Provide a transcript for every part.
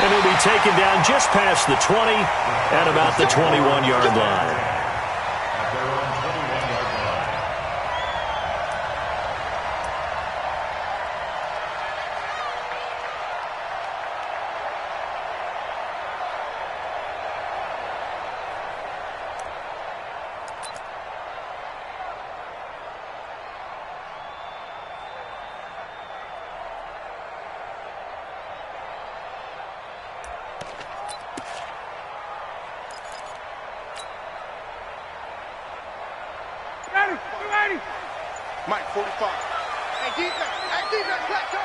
And he'll be taken down just past the 20 at about the 21-yard line. Mike, 45. Hey, defense, let's go.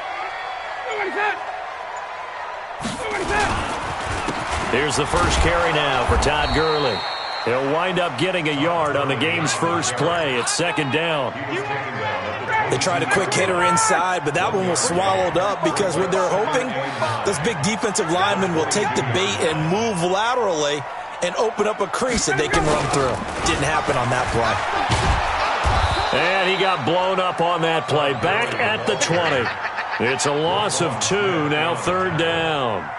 Here's the first carry now for Todd Gurley. He'll wind up getting a yard on the game's first play. It's second down. They tried a quick hitter inside, but that one was swallowed up because what they're hoping, those big defensive linemen will take the bait and move laterally and open up a crease that they can run through. Didn't happen on that play. And he got blown up on that play. Back at the 20. It's a loss of 2, now third down.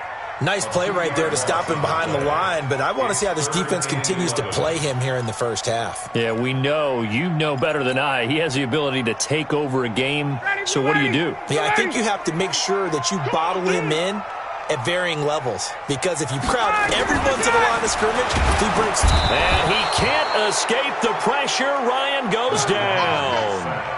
Nice play right there to stop him behind the line, but I want to see how this defense continues to play him here in the first half. Yeah, we know. You know better than I. He has the ability to take over a game, so what do you do? Yeah, I think you have to make sure that you bottle him in at varying levels, because if you crowd everyone to the line of scrimmage, he breaks. And he can't escape the pressure. Ryan goes down.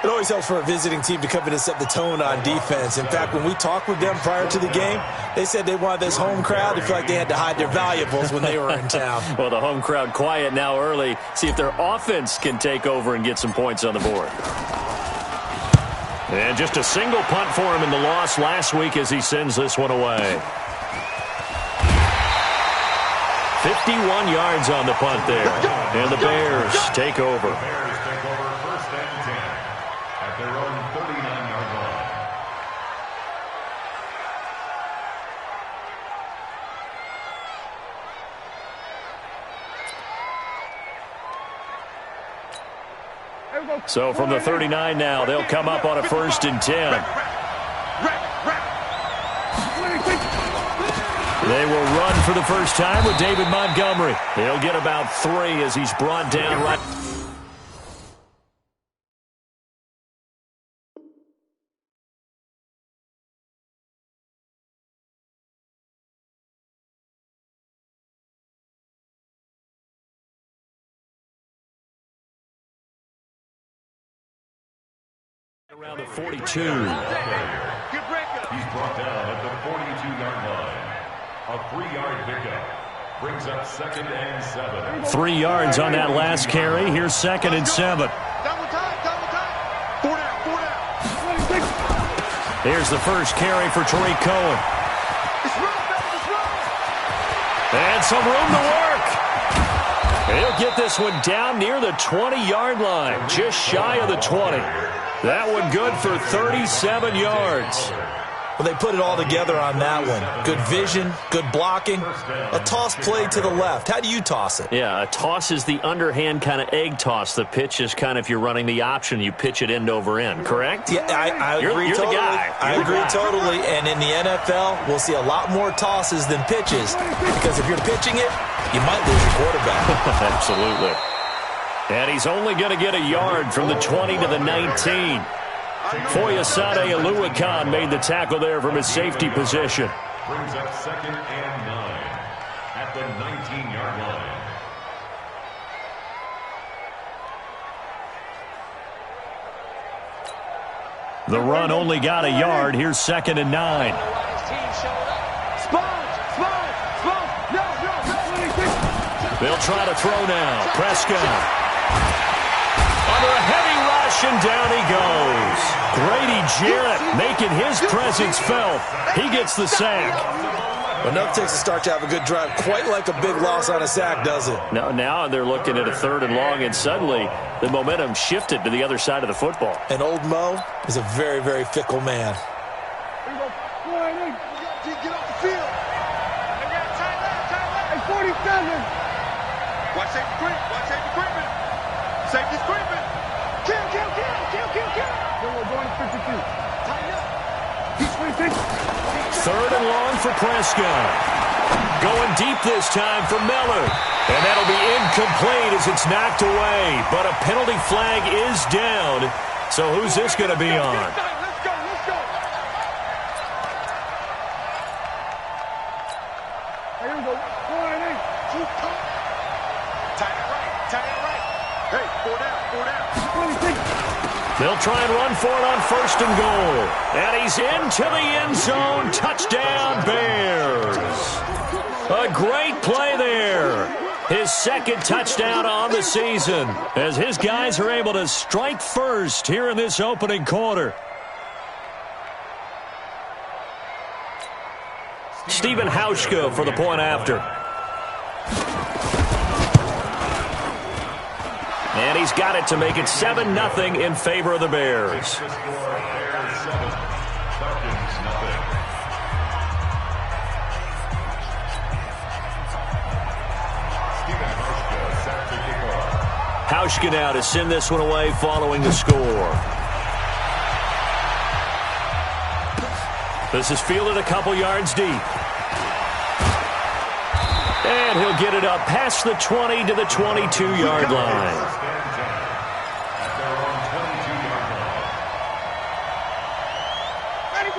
It always helps for a visiting team to come in and set the tone on defense. In fact, when we talked with them prior to the game, they said they wanted this home crowd to feel like they had to hide their valuables when they were in town. Well, the home crowd quiet now early. See if their offense can take over and get some points on the board. And just a single punt for him in the loss last week as he sends this one away. 51 yards on the punt there. And the Bears take over. First and 10 at their own 39-yard line. So from the 39 now, they'll come up on a first and 10. They will run for the first time with David Montgomery. He'll get about 3 as he's brought down right. Around the 42. He's brought down at the 42-yard line. A 3-yard pickup brings up second and 7. 3 yards on that last carry. Here's second and 7. Double time. 4 down. Here's the first carry for Tariq Cohen. And some room to work. He'll get this one down near the 20-yard line, just shy of the 20. That one good for 37 yards. Well, they put it all together on that one. Good vision, good blocking. A toss play to the left. How do you toss it? Yeah, a toss is the underhand kind of egg toss. The pitch is kind of if you're running the option, you pitch it end over end, correct? Yeah, I agree you're totally. The guy. I agree totally. And in the NFL, we'll see a lot more tosses than pitches, because if you're pitching it, you might lose your quarterback. Absolutely. And he's only going to get a yard from the 20 to the 19. Foyesade Oluwakan made the tackle there from his safety position. Brings up second and 9 at the 19-yard line. The run only got a yard. Here's second and 9. They'll try to throw now. Prescott. Under a heavy rush, and down he goes. Grady Jarrett making his presence felt. He gets the sack. Enough takes to start to have a good drive. Quite like a big loss on a sack, does it? Now they're looking at a third and long, and suddenly the momentum shifted to the other side of the football. And old Mo is a very, very fickle man. Get off the field. Hey, 47. Watch safety creeping. Safety's creeping. Kill. We're going to 52. Tighten up. He's 26. Third and long for Prescott. Going deep this time for Miller. And that'll be incomplete as it's knocked away. But a penalty flag is down. So who's this going to be on? Let's go, let's go. Here we go. Tight it right. Hey, 4 down. They'll try and run for it on first and goal. And he's into the end zone. Touchdown, Bears. A great play there. His second touchdown on the season as his guys are able to strike first here in this opening quarter. Stephen Hauschka for the point after. And he's got it to make it 7-0 in favor of the Bears. Hauschka now to send this one away following the score. This is fielded a couple yards deep. And he'll get it up past the 20 to the 22-yard line.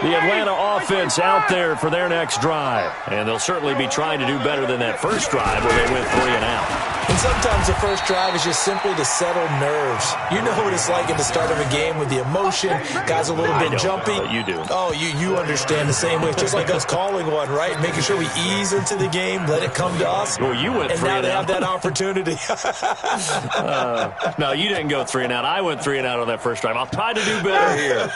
The Atlanta offense out there for their next drive. And they'll certainly be trying to do better than that first drive where they went 3 and out. And sometimes the first drive is just simply to settle nerves. You know what it's like at the start of a game with the emotion. Guys a little bit jumpy. You do. Oh, you understand the same way. It's just like us calling one, right? Making sure we ease into the game, let it come to us. Well, you went 3 and out. And now they have that opportunity. No, you didn't go 3 and out. I went 3 and out on that first drive. I'll try to do better here.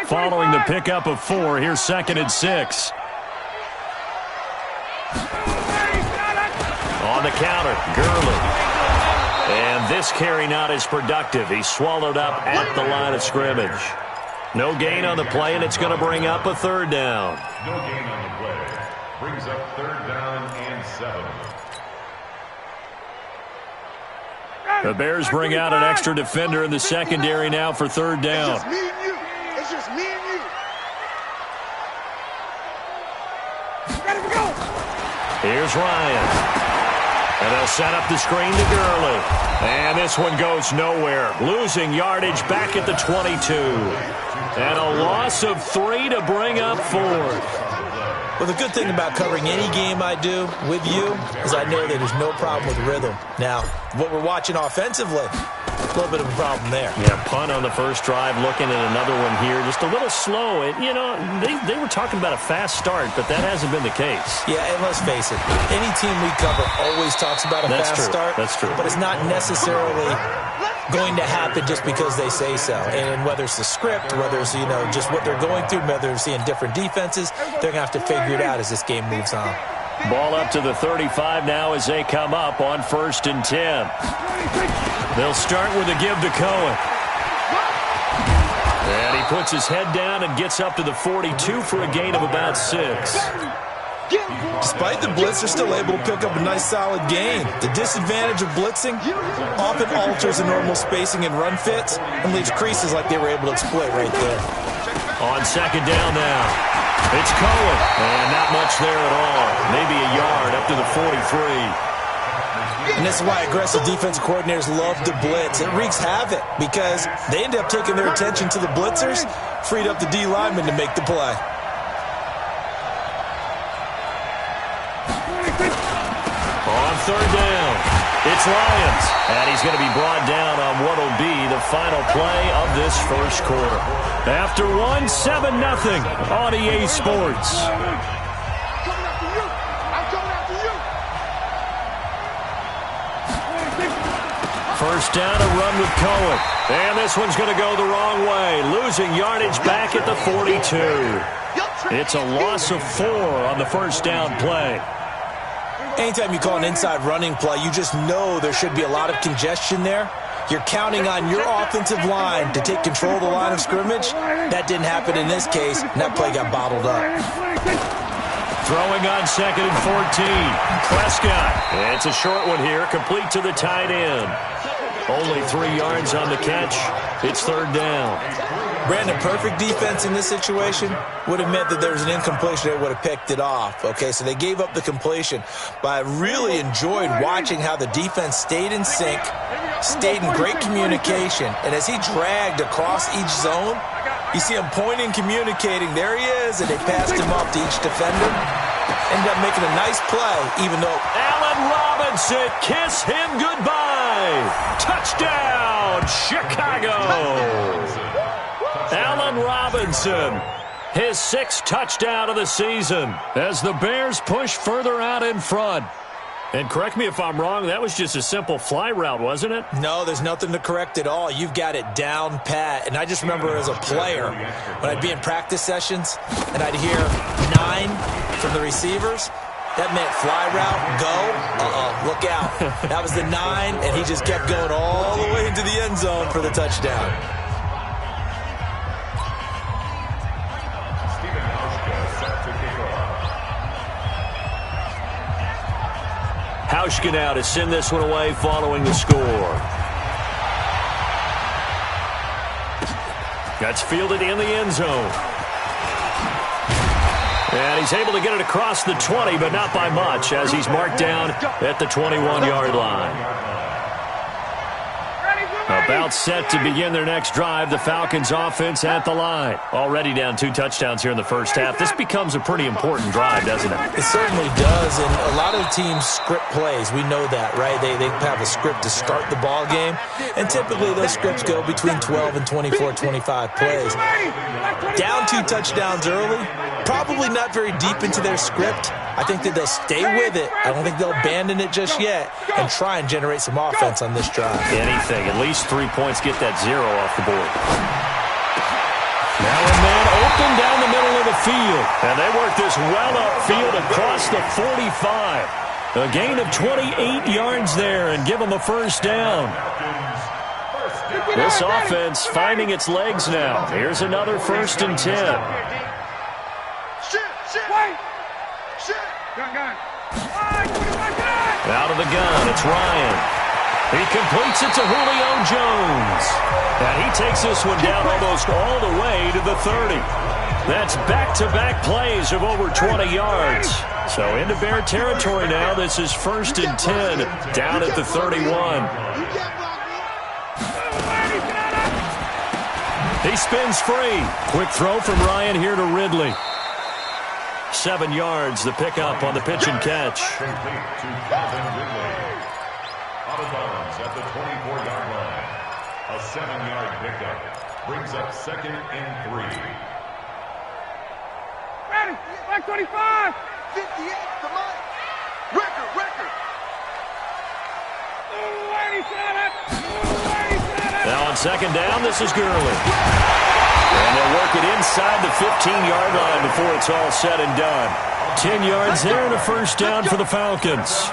Following the pickup of 4, here's 2nd and 6. On the counter, Gurley. And this carry not as productive. He's swallowed up at the line of scrimmage. No gain on the play, and it's going to bring up a 3rd down. No gain on the play. Brings up 3rd down and 7. The Bears bring out an extra defender in the secondary now for 3rd down. It's just me and you. It's just me and you. Ready to go. Here's Ryan. And they'll set up the screen to Gurley. And this one goes nowhere. Losing yardage back at the 22. And a loss of 3 to bring up 4th. Well, the good thing about covering any game I do with you is I know that there's no problem with rhythm. Now, what we're watching offensively, a little bit of a problem there. Yeah, punt on the first drive, looking at another one here. Just a little slow. You know, they were talking about a fast start, but that hasn't been the case. Yeah, and let's face it, any team we cover always talks about a fast start. That's true. But it's not necessarily going to happen just because they say so. And whether it's the script, whether it's, you know, just what they're going through, whether they're seeing different defenses, they're going to have to figure it out as this game moves on. Ball up to the 35 now as they come up on 1st and 10. They'll start with a give to Cohen. And he puts his head down and gets up to the 42 for a gain of about 6. Despite the blitz, they're still able to pick up a nice solid gain. The disadvantage of blitzing often alters the normal spacing and run fits and leaves creases like they were able to exploit right there. On 2nd down now, it's Cohen. And not much there at all. Maybe a yard up to the 43. And this is why aggressive defensive coordinators love to blitz. It wreaks havoc because they end up taking their attention to the blitzers, freed up the D lineman to make the play. On 3rd down, it's Lions. And he's going to be brought down on what will be the final play of this first quarter. After 1, 7-0 on EA Sports. Coming after you. I'm coming after you. First down, a run with Cohen. And this one's going to go the wrong way. Losing yardage back at the 42. It's a loss of 4 on the first down play. Anytime you call an inside running play, you just know there should be a lot of congestion there. You're counting on your offensive line to take control of the line of scrimmage. That didn't happen in this case, and that play got bottled up. Throwing on 2nd and 14. Prescott. It's a short one here, complete to the tight end. Only 3 yards on the catch. It's third down. Brandon, perfect defense in this situation would have meant that there was an incompletion that would have picked it off. Okay, so they gave up the completion. But I really enjoyed watching how the defense stayed in sync, stayed in great communication. And as he dragged across each zone, you see him pointing, communicating. There he is, and they passed him off to each defender. Ended up making a nice play, even though Allen Robinson, kiss him goodbye. Touchdown, Chicago. Allen Robinson, his 6th touchdown of the season as the Bears push further out in front. And correct me if I'm wrong, that was just a simple fly route, wasn't it? No, there's nothing to correct at all. You've got it down pat. And I just remember as a player, when I'd be in practice sessions and I'd hear 9 from the receivers, that meant fly route, go, look out. That was the 9, and he just kept going all the way into the end zone for the touchdown. Hauschka now to send this one away following the score. That's fielded in the end zone. And he's able to get it across the 20, but not by much, as he's marked down at the 21-yard line. About set to begin their next drive, the Falcons offense at the line. Already down 2 touchdowns here in the first half. This becomes a pretty important drive, doesn't it? It certainly does, and a lot of teams script plays. We know that, right? They have a script to start the ball game, and typically those scripts go between 12 and 24, 25 plays. Down 2 touchdowns early, probably not very deep into their script. I think that they'll stay with it. I don't think they'll abandon it just yet and try and generate some offense on this drive. Anything. At least 3 points, get that 0 off the board. Now a man open down the middle of the field. And they work this well upfield across the 45. A gain of 28 yards there and give them a first down. This offense finding its legs now. Here's another 1st and 10. Out of the gun, it's Ryan. He completes it to Julio Jones. And he takes this one down almost all the way to the 30. That's back-to-back plays of over 20 yards. So into Bear territory now. This is 1st and 10 down at the 31. He spins free. Quick throw from Ryan here to Ridley. 7 yards, the pickup on the pitch and catch. Out of bounds at the 24-yard line. A 7-yard pickup brings up 2nd and 3. Ready, back 25. 58, come on. Record. Now on 2nd down, this is Gurley. And they'll work it inside the 15-yard line before it's all said and done. 10 yards there and a first down for the Falcons.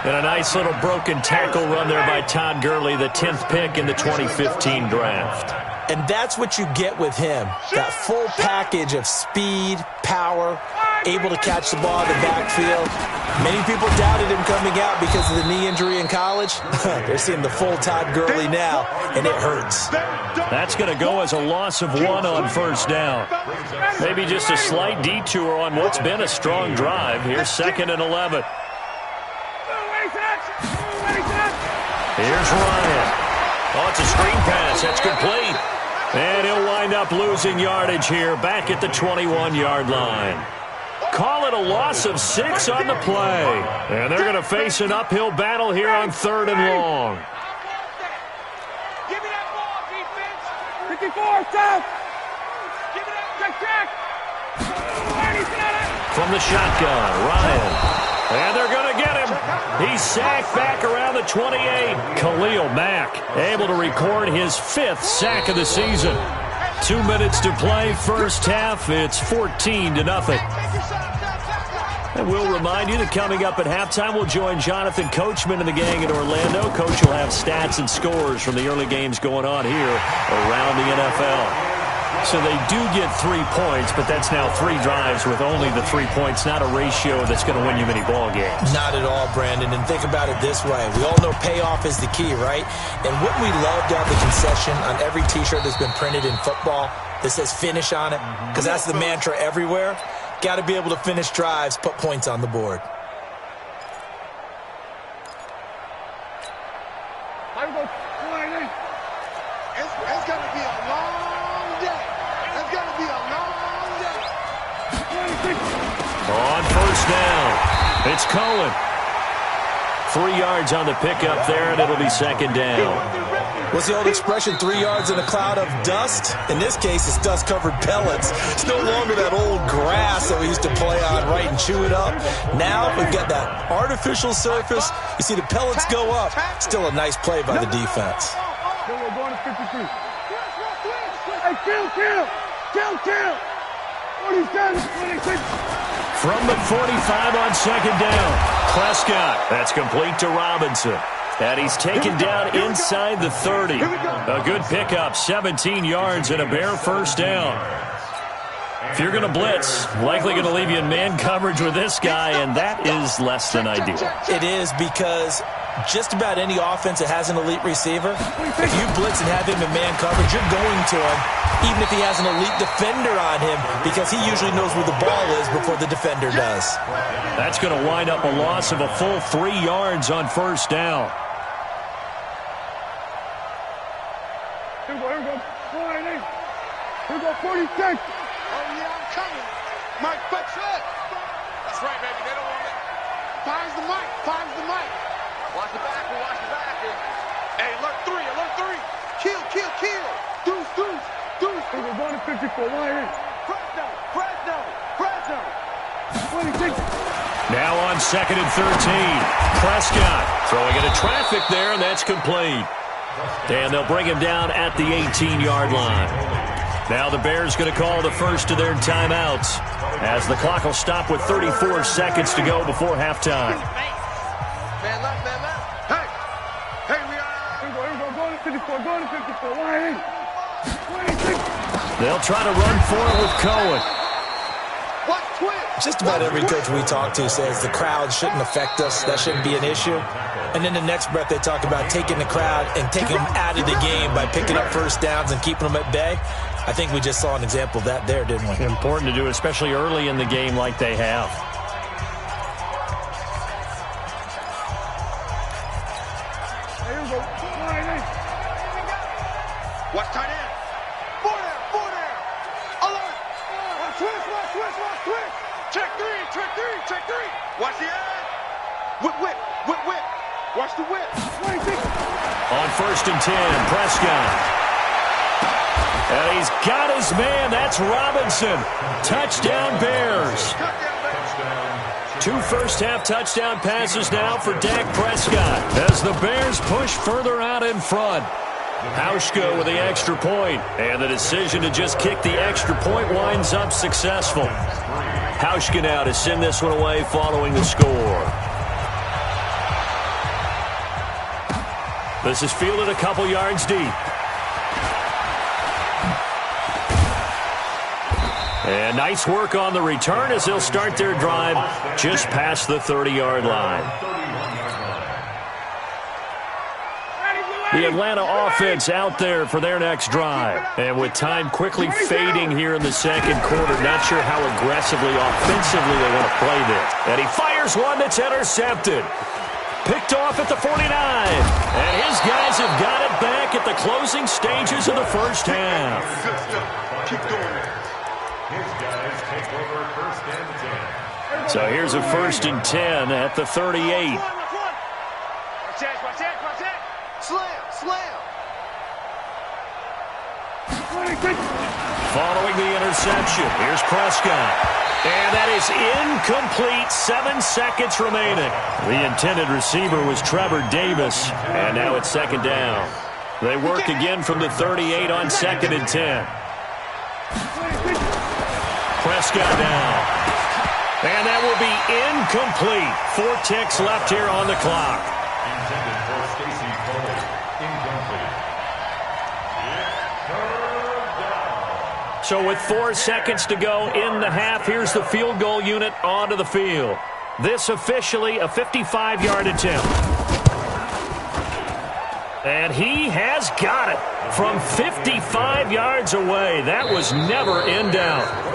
And a nice little broken tackle run there by Todd Gurley, the 10th pick in the 2015 draft. And that's what you get with him. That full package of speed, power, able to catch the ball in the backfield. Many people doubted him coming out because of the knee injury in college. They're seeing the full Todd Gurley now, and it hurts. That's going to go as a loss of 1 on first down. Maybe just a slight detour on what's been a strong drive. Here's 2nd and 11. Here's Ryan. Oh, it's a screen pass. That's complete. And he'll wind up losing yardage here back at the 21-yard line. Call it a loss of 6 on the play. And they're going to face an uphill battle here on 3rd and long. Give me that ball, defense. 54, south. Give me that. Check. From the shotgun, Ryan. And they're going to get him. He's sacked back around the 28. Khalil Mack able to record his 5th sack of the season. 2 minutes to play, first half. It's 14-0. And we'll remind you that coming up at halftime, we'll join Jonathan Coachman and the gang in Orlando. Coach will have stats and scores from the early games going on here around the NFL. So they do get 3 points, but that's now 3 drives with only the 3 points, not a ratio that's going to win you many ball games. Not at all, Brandon. And think about it this way. We all know payoff is the key, right? And wouldn't we love to have the concession on every T-shirt that's been printed in football that says finish on it? Because that's the mantra everywhere. Got to be able to finish drives, put points on the board. It's going to be a long day. It's going to be a long day. On first down, it's Cohen. 3 yards on the pickup there, and it'll be second down. What's the old expression, 3 yards in a cloud of dust? In this case, it's dust-covered pellets. It's no longer that old grass that we used to play on, right, and chew it up. Now we've got that artificial surface. You see the pellets go up. Still a nice play by the defense. We're going to 53. Hey, kill. 47, 26. From the 45 on second down, Prescott. That's complete to Robinson. And he's taken down inside the 30. A good pickup, 17 yards and a bare first down. If you're going to blitz, likely going to leave you in man coverage with this guy, and that is less than ideal. It is, because just about any offense that has an elite receiver, if you blitz and have him in man coverage, you're going to him, even if he has an elite defender on him, because he usually knows where the ball is before the defender does. That's going to wind up a loss of a full 3 yards on first down. Here we go. 46. Oh, yeah, I'm coming. Mike, fix it. That's right, baby. They don't want it. Finds the mic. Watch the back. Hey, alert 3. Kill. Deuce. We're going to 54. Fresno. 26. Now on second and 13. Prescott throwing into traffic there, and that's complete. And they'll bring him down at the 18-yard line. Now the Bears going to call the first of their timeouts, as the clock will stop with 34 seconds to go before halftime. Man left. Hey, we are. Going to 54. 26. They'll try to run for it with Cohen. What twitch? Just about every coach we talk to says the crowd shouldn't affect us. That shouldn't be an issue. And then the next breath they talk about taking the crowd and taking them out of the game by picking up first downs and keeping them at bay. I think we just saw an example of that there, didn't we? Important to do, especially early in the game like they have. Watch tight end. Four down. Alert. Switch. Check three. Watch the end. Whip. Watch the whip. 26. On first and 10, Prescott. And he's got his man. That's Robinson. Touchdown, Bears. 2 first-half touchdown passes now for Dak Prescott as the Bears push further out in front. Hauschka with the extra point, and the decision to just kick the extra point winds up successful. Hauschka now to send this one away following the score. This is fielded a couple yards deep. And nice work on the return as they'll start their drive just past the 30-yard line. The Atlanta offense out there for their next drive. And with time quickly fading here in the second quarter, not sure how aggressively, offensively they want to play this. And he fires one that's intercepted. Picked off at the 49. And his guys have got it back at the closing stages of the first half. Good stuff. Keep going there. His guys take over first and 10. So here's a first and 10 at the 38. Watch it. Slam. Following the interception, here's Prescott. And that is incomplete. 7 seconds remaining. The intended receiver was Trevor Davis. And now it's second down. They work again from the 38 on second and 10. Prescott down. And that will be incomplete. 4 ticks left here on the clock. Intended for Stacy Cole. Incomplete. It's third down. So with 4 seconds to go in the half, here's the field goal unit onto the field. This officially a 55-yard attempt. And he has got it from 55 yards away. That was never in doubt.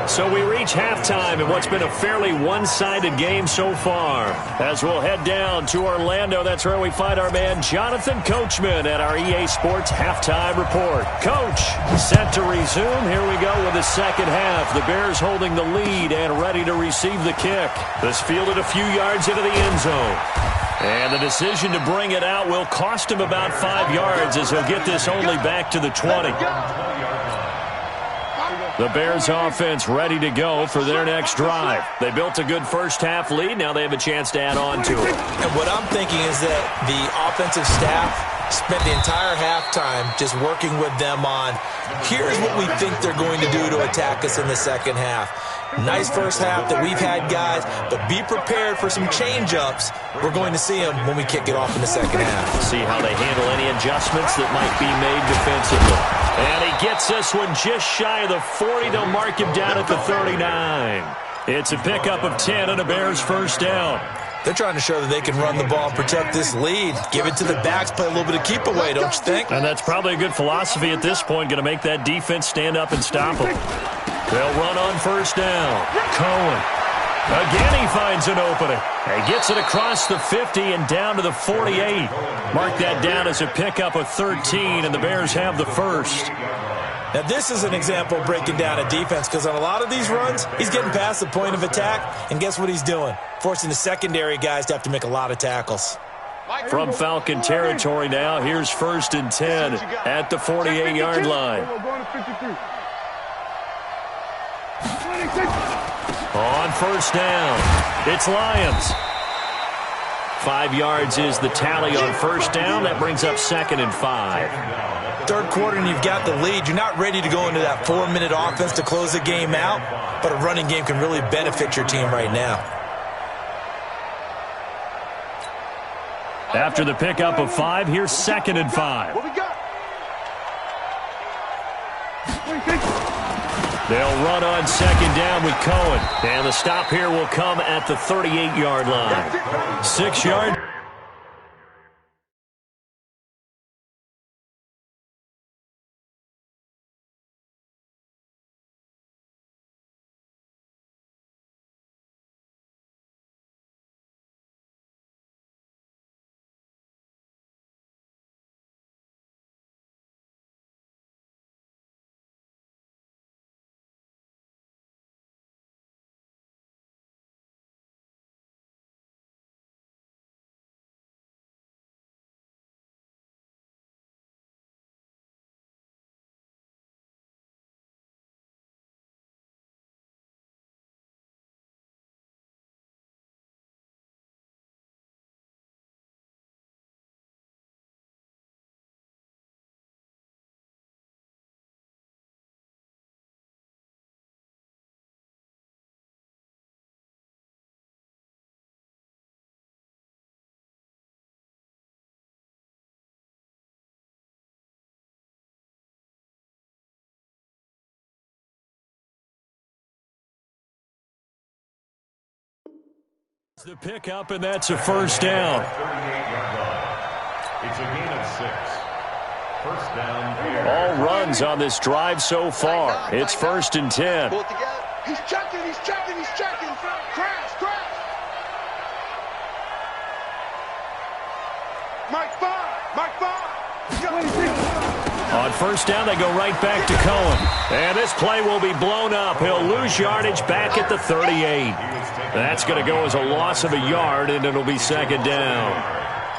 So we reach halftime in what's been a fairly one-sided game so far. As we'll head down to Orlando, that's where we find our man Jonathan Coachman at our EA Sports Halftime Report. Coach, set to resume. Here we go with the second half. The Bears holding the lead and ready to receive the kick. This fielded a few yards into the end zone. And the decision to bring it out will cost him about 5 yards as he'll get this only back to the 20. The Bears offense ready to go for their next drive. They built a good first-half lead. Now they have a chance to add on to it. And what I'm thinking is that the offensive staff spent the entire halftime just working with them on, here's what we think they're going to do to attack us in the second half. Nice first half that we've had, guys, but be prepared for some change-ups. We're going to see them when we kick it off in the second half. See how they handle any adjustments that might be made defensively. And he gets this one just shy of the 40. They'll mark him down at the 39. It's a pickup of 10 and a Bears first down. They're trying to show that they can run the ball and protect this lead. Give it to the backs, play a little bit of keep away, don't you think? And that's probably a good philosophy at this point, going to make that defense stand up and stop them. They'll run on first down. Cohen. Again, he finds an opening. He gets it across the 50 and down to the 48. Mark that down as a pickup of 13, and the Bears have the first. Now, this is an example of breaking down a defense because on a lot of these runs, he's getting past the point of attack, and guess what he's doing? Forcing the secondary guys to have to make a lot of tackles. From Falcon territory now, here's 1st and 10 at the 48-yard line. On first down, it's Lions. 5 yards is the tally on first down. That brings up 2nd and 5. Third quarter and you've got the lead. You're not ready to go into that 4-minute offense to close the game out, but a running game can really benefit your team right now. After the pickup of 5, here's 2nd and 5. What we got? They'll run on 2nd down with Cohen. And the stop here will come at the 38-yard line. 6 yards. The pickup, and that's a first down. It's a gain of 6. First down. All runs on this drive so far. It's 1st and 10. Pull it together. He's checking, he's checking, he's checking. Crash, crash. Mike 5, Mike 5. On first down, they go right back to Cohen. And this play will be blown up. He'll lose yardage back at the 38. That's going to go as a loss of a yard, and it'll be 2nd down.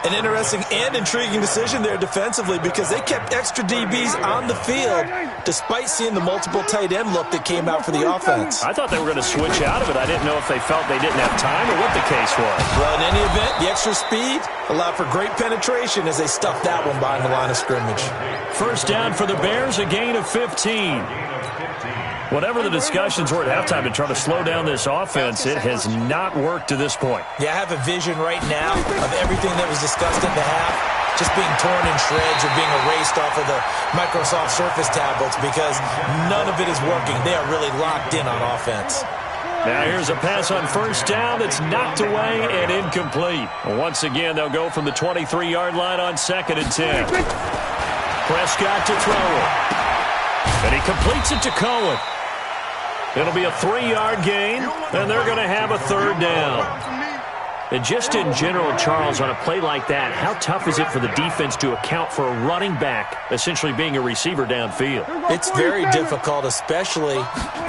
An interesting and intriguing decision there defensively because they kept extra DBs on the field despite seeing the multiple tight end look that came out for the offense. I thought they were going to switch out of it. I didn't know if they felt they didn't have time or what the case was. Well, in any event, the extra speed allowed for great penetration as they stuffed that one behind the line of scrimmage. First down for the Bears, a gain of 15. Whatever the discussions were at halftime to try to slow down this offense, it has not worked to this point. Yeah, I have a vision right now of everything that was discussed in the half just being torn in shreds or being erased off of the Microsoft Surface tablets because none of it is working. They are really locked in on offense. Now here's a pass on first down that's knocked away and incomplete. Once again, they'll go from the 23-yard line on 2nd and 10. Prescott to throw it. And he completes it to Cohen. It'll be a 3-yard gain, and they're going to have a 3rd down. And just in general, Charles, on a play like that, how tough is it for the defense to account for a running back essentially being a receiver downfield? It's very difficult, especially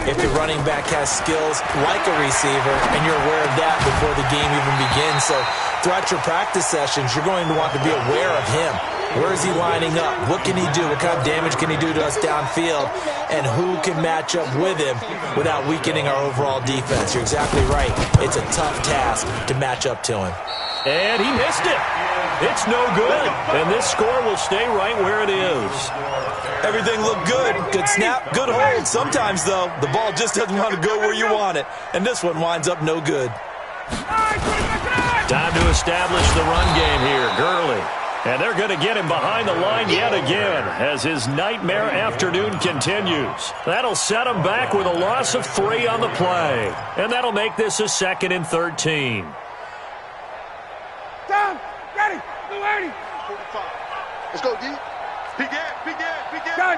if the running back has skills like a receiver, and you're aware of that before the game even begins. So throughout your practice sessions, you're going to want to be aware of him. Where is he lining up? What can he do? What kind of damage can he do to us downfield? And who can match up with him without weakening our overall defense? You're exactly right. It's a tough task to match up to him. And he missed it. It's no good. And this score will stay right where it is. Everything looked good. Good snap, good hold. Sometimes, though, the ball just doesn't want to go where you want it. And this one winds up no good. Time to establish the run game here. Gurley. And they're going to get him behind the line yet again as his nightmare afternoon continues. That'll set him back with a loss of 3 on the play. And that'll make this a 2nd and 13. Tom, ready, 280. Let's go, D. Begin. Gun.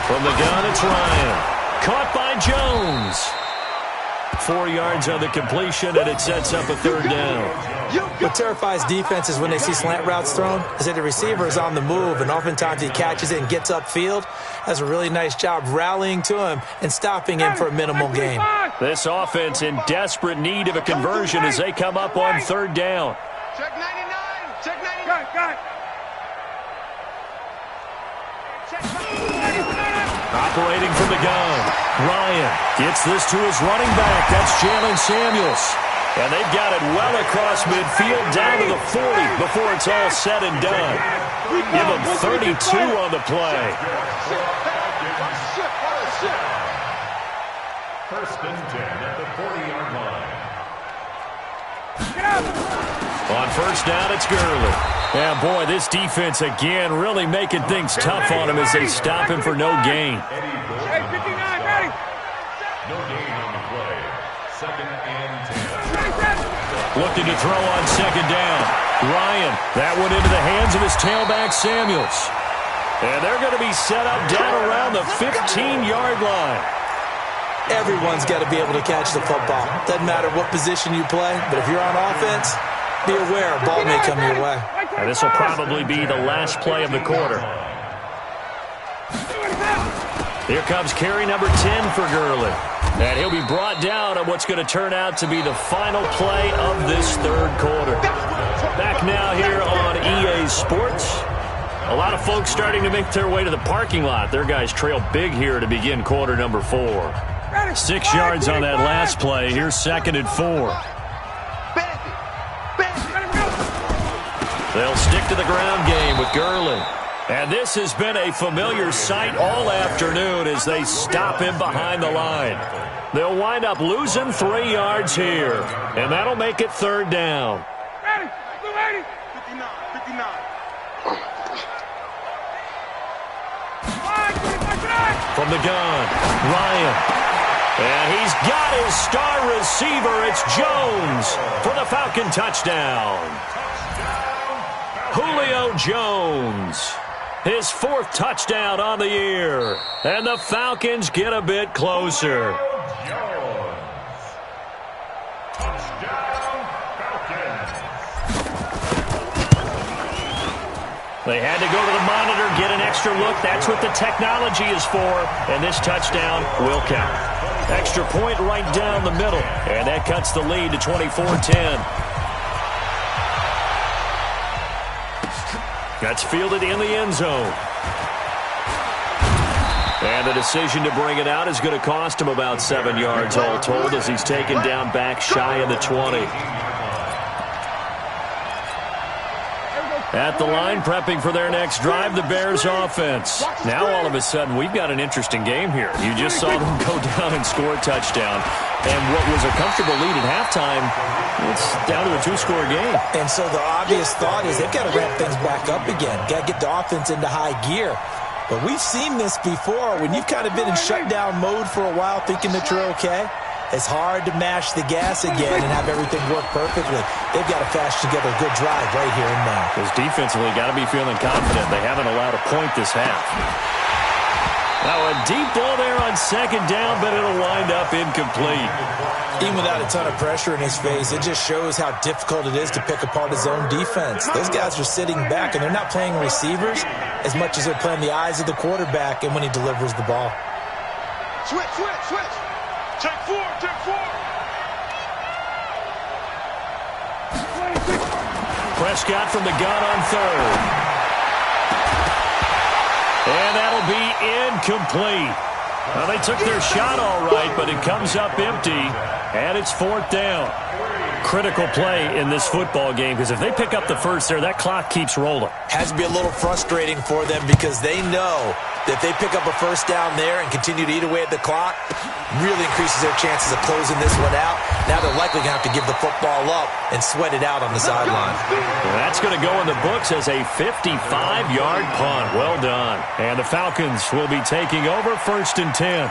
From the gun, it's Ryan. Caught by Jones. 4 yards on the completion, and it sets up a 3rd down. What terrifies defenses when they see slant routes thrown is that the receiver is on the move, and oftentimes he catches it and gets upfield. Does a really nice job rallying to him and stopping him for a minimal gain. This offense in desperate need of a conversion as they come up on 3rd down. Check 99. Check 99. Gun. Operating from the gun. Ryan gets this to his running back. That's Jalen Samuels. And they've got it well across midfield down to the 40 before it's all said and done. Give them 32 on the play. 1st and 10 at the 40-yard line. On 1st down, it's Gurley. Yeah, boy, this defense again really making things tough on him as they stop him for no gain. Hey, 59, ready. No gain on the play. 2nd and 10. Looking to throw on 2nd down. Ryan, that one into the hands of his tailback, Samuels. And they're going to be set up down around the 15-yard line. Everyone's got to be able to catch the football. Doesn't matter what position you play, but if you're on offense, be aware a ball may come your way. And this will probably be the last play of the quarter. Here comes carry number 10 for Gurley. And he'll be brought down on what's going to turn out to be the final play of this 3rd quarter. Back now here on EA Sports. A lot of folks starting to make their way to the parking lot. Their guys trail big here to begin quarter number 4. 6 yards on that last play. Here's 2nd and 4. They'll stick to the ground game with Gurley. And this has been a familiar sight all afternoon as they stop him behind the line. They'll wind up losing 3 yards here. And that'll make it 3rd down. Ready, 280. 59. From the gun, Ryan. And he's got his star receiver. It's Jones for the Falcon touchdown. Julio Jones, his 4th touchdown on the year. And the Falcons get a bit closer. They had to go to the monitor, get an extra look. That's what the technology is for. And this touchdown will count. Extra point right down the middle. And that cuts the lead to 24-10. That's fielded in the end zone. And the decision to bring it out is going to cost him about 7 yards all told as he's taken down back shy of the 20. At the line, prepping for their next drive, the Bears offense. Now, all of a sudden, we've got an interesting game here. You just saw them go down and score a touchdown. And what was a comfortable lead at halftime It's down to a two-score game. And so the obvious thought is they've got to ramp things back up again. Got to get the offense into high gear. But we've seen this before. When you've kind of been in shutdown mode for a while thinking that you're okay, it's hard to mash the gas again and have everything work perfectly. They've got to fashion together a good drive right here and now. Because defensively, got to be feeling confident. They haven't allowed a point this half. Now a deep ball there on second down, but it'll wind up incomplete. Even without a ton of pressure in his face, it just shows how difficult it is to pick apart his own defense. Those guys are sitting back, and they're not playing receivers as much as they're playing the eyes of the quarterback and when he delivers the ball. Switch, switch, switch. Take four, take four. Prescott from the gun on third. And that'll be incomplete. Well, they took their shot all right, but it comes up empty, and it's fourth down. Critical play in this football game, because if they pick up the first there, that clock keeps rolling. Has to be a little frustrating for them because they know that if they pick up a first down there and continue to eat away at the clock, really increases their chances of closing this one out. Now they're likely going to have to give the football up and sweat it out on the sideline. Well, that's going to go in the books as a 55-yard punt. Well done. And the Falcons will be taking over first and 10.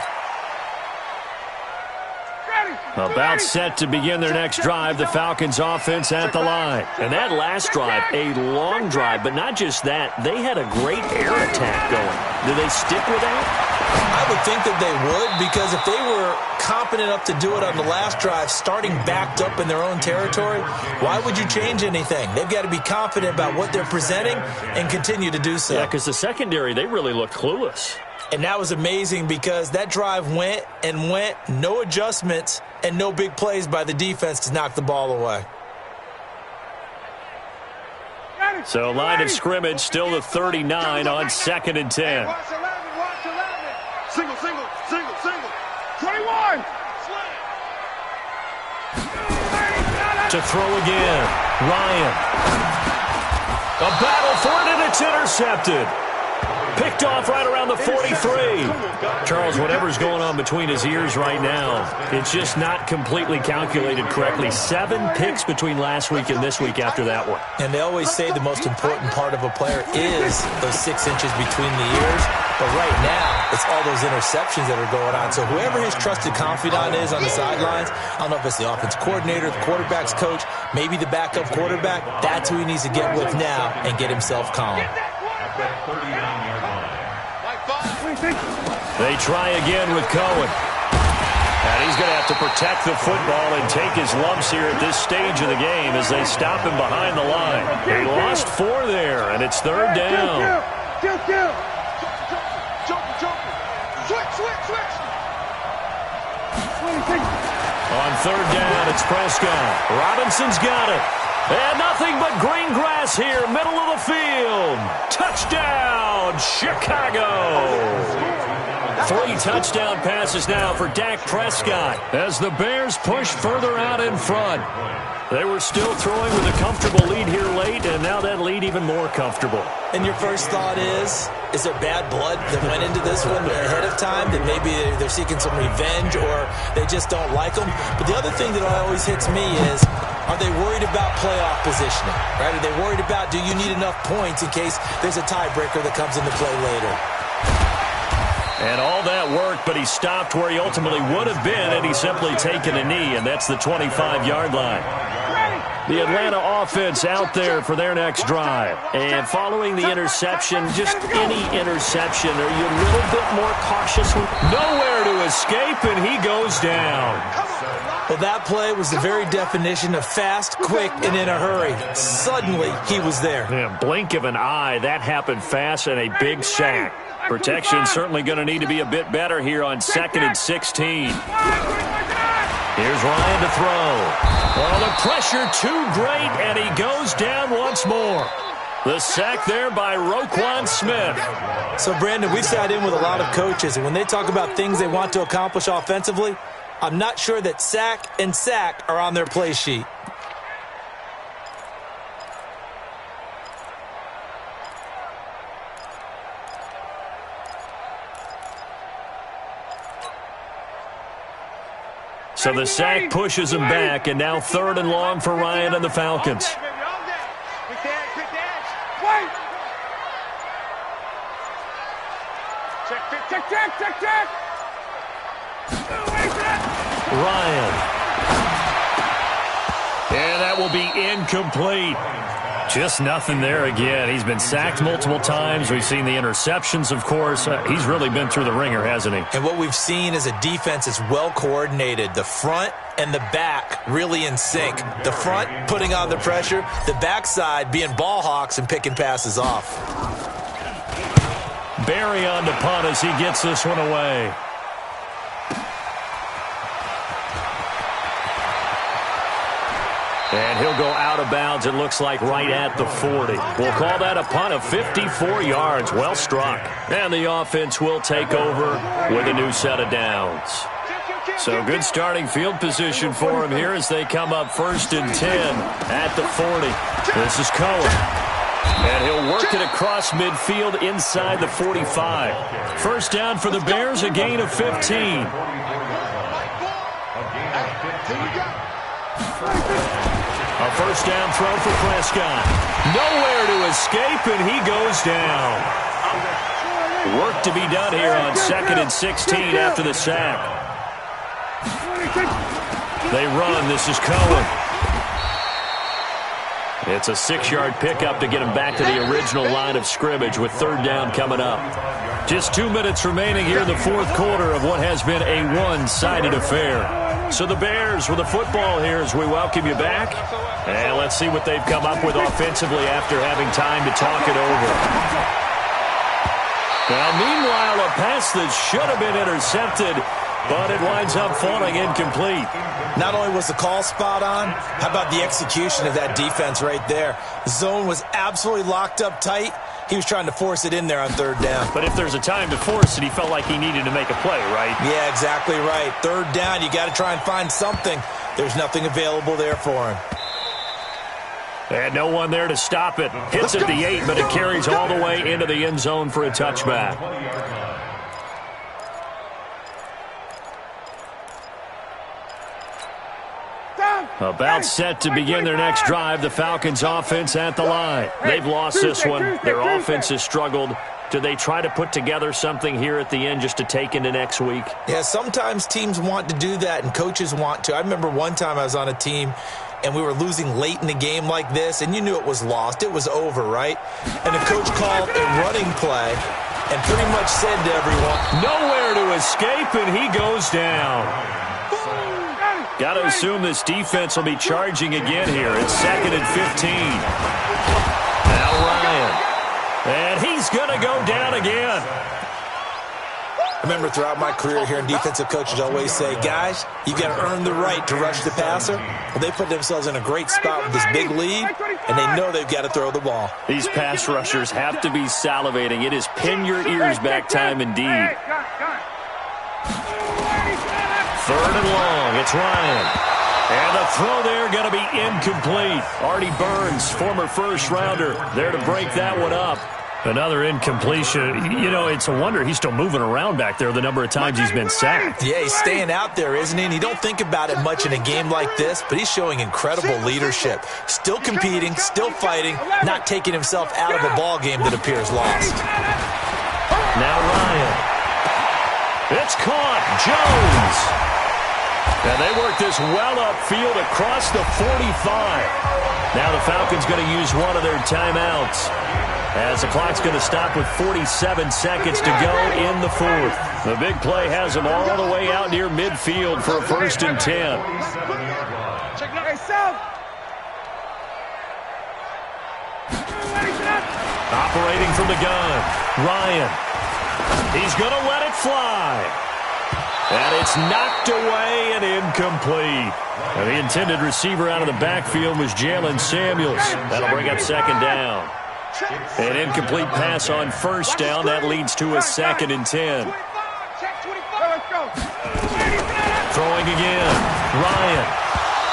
About set to begin their next drive, the Falcons offense at the line. And that last drive, a long drive, but not just that. They had a great air attack going. Do they stick with that? I would think that they would, because if they were competent enough to do it on the last drive, starting backed up in their own territory, why would you change anything? They've got to be confident about what they're presenting and continue to do so. Yeah, because the secondary, they really looked clueless. And that was amazing because that drive went and went, no adjustments, and no big plays by the defense to knock the ball away. So line of scrimmage still the 39 on second and 10. Watch 11, watch 11. Single, single, single, single. 21. To throw again, Ryan. A battle for it, and it's intercepted. Picked off right around the 43. Charles, whatever's going on between his ears right now, it's just not completely calculated correctly. 7 picks between last week and this week after that one. And they always say the most important part of a player is those 6 inches between the ears. But right now, it's all those interceptions that are going on. So whoever his trusted confidant is on the sidelines, I don't know if it's the offense coordinator, the quarterback's coach, maybe the backup quarterback, that's who he needs to get with now and get himself calm. They try again with Cohen. And he's going to have to protect the football and take his lumps here at this stage of the game as they stop him behind the line. They lost 4 there, and it's third down. Switch, switch, switch. On third down, it's Prescott. Robinson's got it. And nothing but green grass here, middle of the field. Touchdown, Chicago. 3 touchdown passes now for Dak Prescott as the Bears push further out in front. They were still throwing with a comfortable lead here late, and now that lead even more comfortable. And your first thought is there bad blood that went into this one ahead of time, that maybe they're seeking some revenge or they just don't like them? But the other thing that always hits me is, are they worried about playoff positioning? Right? Are they worried about, do you need enough points in case there's a tiebreaker that comes into play later? And all that worked, but he stopped where he ultimately would have been had he simply taken a knee, and that's the 25-yard line. The Atlanta offense out there for their next drive. And following the interception, just any interception, are you a little bit more cautious? Nowhere to escape, and he goes down. Well, that play was the very definition of fast, quick, and in a hurry. Suddenly, he was there. Yeah, blink of an eye, that happened fast, and a big sack. Protection certainly going to need to be a bit better here on second and 16. Here's Ryan to throw. Well, the pressure too great, and he goes down once more. The sack there by Roquan Smith. So, Brandon, we've sat in with a lot of coaches, and when they talk about things they want to accomplish offensively, I'm not sure that sack and sack are on their play sheet. So the sack pushes him back, and now 3rd and long for Ryan and the Falcons. Check. Ryan. And that will be incomplete. Just nothing there again. He's been sacked multiple times. We've seen the interceptions, of course. He's really been through the ringer, hasn't he? And what we've seen is a defense that's well coordinated. The front and the back really in sync. The front putting on the pressure, the backside being ball hawks and picking passes off. Barry on to punt as he gets this one away. And he'll go out of bounds, it looks like, right at the 40. We'll call that a punt of 54 yards. Well struck. And the offense will take over with a new set of downs. So good starting field position for him here as they come up 1st and 10 at the 40. This is Cohen. And he'll work it across midfield inside the 45. First down for the Bears, a gain of 15. A first down throw for Prescott. Nowhere to escape, and he goes down. Work to be done here on 2nd and 16 after the sack. They run. This is Cohen. It's a 6-yard pickup to get him back to the original line of scrimmage with 3rd down coming up. Just 2 minutes remaining here in the 4th quarter of what has been a one-sided affair. So the Bears with the football here as we welcome you back. And let's see what they've come up with offensively after having time to talk it over. Now, meanwhile, a pass that should have been intercepted, but it winds up falling incomplete. Not only was the call spot on, how about the execution of that defense right there? The zone was absolutely locked up tight. He was trying to force it in there on 3rd down. But if there's a time to force it, he felt like he needed to make a play, right? Yeah, exactly right. 3rd down, you got to try and find something. There's nothing available there for him. And no one there to stop it. Hits at the 8, but it carries all the way into the end zone for a touchback. About set to begin their next drive, the Falcons offense at the line. They've lost this one. Their offense has struggled. Do they try to put together something here at the end just to take into next week? Yeah, sometimes teams want to do that and coaches want to. I remember one time I was on a team and we were losing late in the game like this, and you knew it was lost. It was over, right? And the coach called a running play and pretty much said to everyone, nowhere to escape, and he goes down. Got to assume this defense will be charging again here. It's 2nd and 15. Now Ryan. And he's going to go down again. I remember throughout my career hearing defensive coaches always say, guys, you got to earn the right to rush the passer. Well, they put themselves in a great spot with this big lead, and they know they've got to throw the ball. These pass rushers have to be salivating. It is pin your ears back time indeed. 3rd and long. It's Ryan. And the throw there going to be incomplete. Artie Burns, former first-rounder, there to break that one up. Another incompletion. You know, it's a wonder he's still moving around back there the number of times he's been sacked. Yeah, he's staying out there, isn't he? And you don't think about it much in a game like this, but he's showing incredible leadership. Still competing, still fighting, not taking himself out of a ball game that appears lost. Now Ryan. It's caught. Jones. And they work this well upfield across the 45. Now the Falcons going to use one of their timeouts, as the clock's going to stop with 47 seconds to go in the 4th. The big play has them all the way out near midfield for a 1st and 10. Operating from the gun, Ryan. He's going to let it fly. And it's knocked away and incomplete. And the intended receiver out of the backfield was Jalen Samuels. That'll bring up 2nd down. An incomplete pass on 1st down. That leads to a 2nd and 10. Throwing again. Ryan.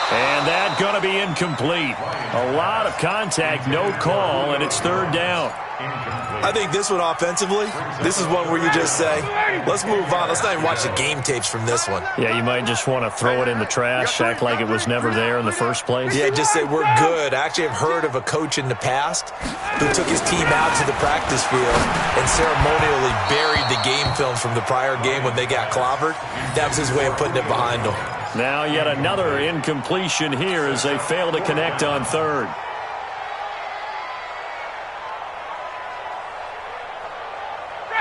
And that's going to be incomplete. A lot of contact, no call, and it's third down. I think this one offensively, this is one where you just say, let's move on. Let's not even watch the game tapes from this one. Yeah, you might just want to throw it in the trash, act like it was never there in the first place. Yeah, just say we're good. I actually have heard of a coach in the past who took his team out to the practice field and ceremonially buried the game film from the prior game when they got clobbered. That was his way of putting it behind them. Now yet another incompletion here as they fail to connect on third.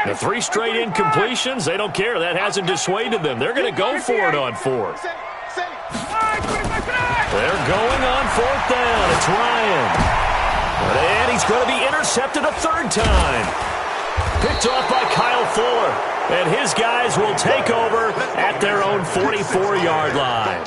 The 3 straight incompletions, they don't care. That hasn't dissuaded them. They're going to go for it on fourth. They're going on fourth down. It's Ryan. And he's going to be intercepted a third time. Picked off by Kyle Fuller. And his guys will take over at their own 44-yard line.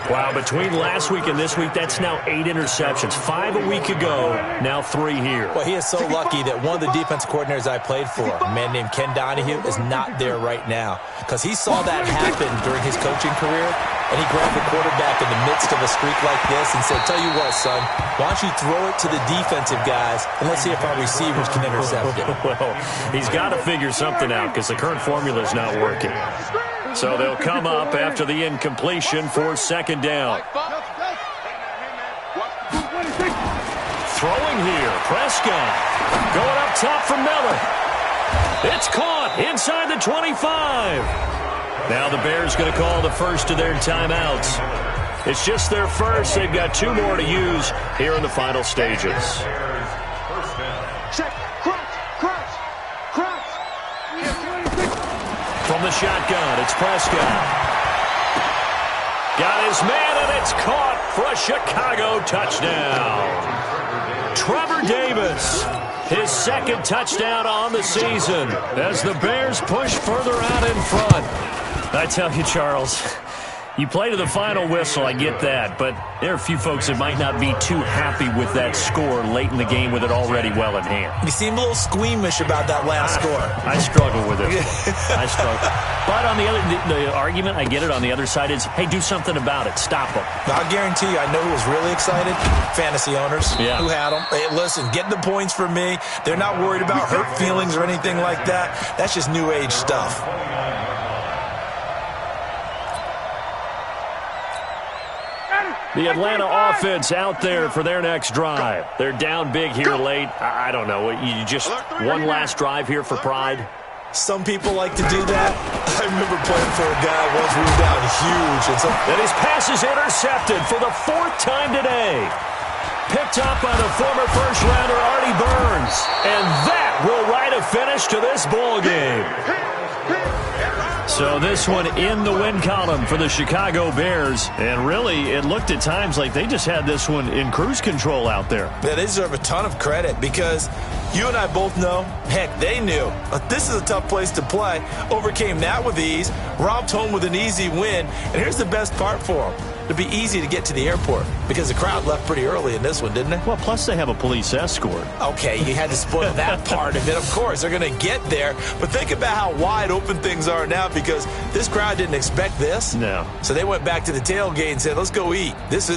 Wow, between last week and this week, that's now 8 interceptions. 5 a week ago, now 3 here. Well, he is so lucky that one of the defense coordinators I played for, a man named Ken Donahue, is not there right now. Because he saw that happen during his coaching career, and he grabbed the quarterback in the midst of a streak like this and said, tell you what, son, why don't you throw it to the defensive guys, and let's see if our receivers can intercept it. Well, he's got to figure something out because the current formula is not working. So they'll come up after the incompletion for second down. Throwing here, Prescott. Going up top for Miller. It's caught inside the 25. Now the Bears going to call the first of their timeouts. It's just their first. They've got 2 more to use here in the final stages. Check. Crouch. From the shotgun, it's Prescott. Got his man, and it's caught for a Chicago touchdown. Trevor Davis, his second touchdown on the season as the Bears push further out in front. I tell you, Charles, you play to the final whistle, I get that, but there are a few folks that might not be too happy with that score late in the game with it already well in hand. You seem a little squeamish about that last score. I struggle with it. I struggle. But on the argument, I get it, on the other side is, hey, do something about it. Stop them. I'll guarantee you, I know who was really excited. Fantasy owners who had them. Hey, listen, get the points for me. They're not worried about hurt feelings or anything like that. That's just new age stuff. The Atlanta offense out there for their next drive. They're down big here late. I don't know. You just one last drive here for pride? Some people like to do that. I remember playing for a guy once we were down huge. And his pass is intercepted for the 4th time today. Picked up by the former first-rounder Artie Burns. And that will write a finish to this ball game. So this one in the win column for the Chicago Bears. And really, it looked at times like they just had this one in cruise control out there. Yeah, they deserve a ton of credit because you and I both know, heck, they knew. This is a tough place to play. Overcame that with ease, romped home with an easy win. And here's the best part for them. It'd be easy to get to the airport because the crowd left pretty early in this one, didn't it? Well, plus they have a police escort. Okay, you had to spoil that part of it. Of course, they're going to get there. But think about how wide open things are now because this crowd didn't expect this. No. So they went back to the tailgate and said, let's go eat. This